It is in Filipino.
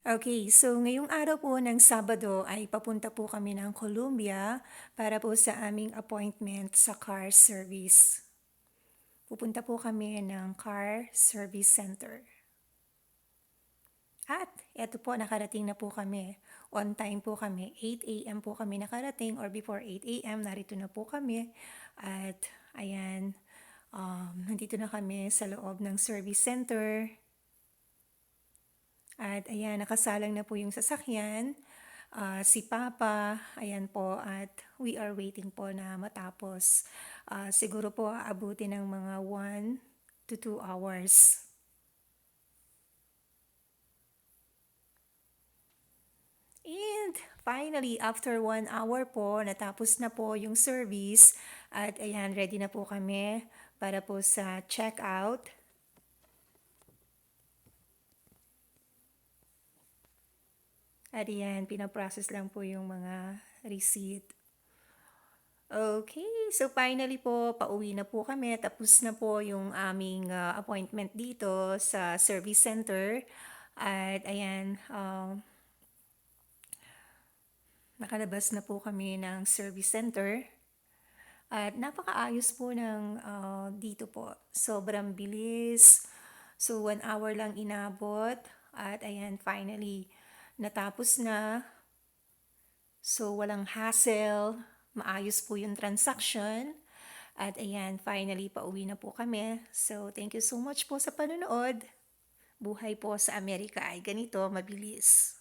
Okay, so ngayong araw po ng Sabado ay papunta po kami ng Columbia para po sa aming appointment sa car service. Pupunta po kami ng car service center. At eto po, nakarating na po kami. On time po kami. 8 a.m. po kami nakarating or before 8 a.m. narito na po kami. At ayan, nandito na kami sa loob ng service center. At ayan, nakasalang na po yung sasakyan. Si Papa, ayan po, at we are waiting po na matapos. Siguro po aabutin ng mga 1 to 2 hours. And finally, after 1 hour po, natapos na po yung service. At ayan, ready na po kami para po sa check-out. At ayan, pinaprocess lang po yung mga receipt. Okay, so finally po, pauwi na po kami. Tapos na po yung aming appointment dito sa service center. At ayan, nakalabas na po kami ng service center. At napakaayos po ng dito po. Sobrang bilis. So 1 hour lang inabot. At ayan, finally, natapos na. So walang hassle. Maayos po yung transaction. At ayan, finally, pauwi na po kami. So thank you so much po sa panonood. Buhay po sa Amerika ay ganito, mabilis.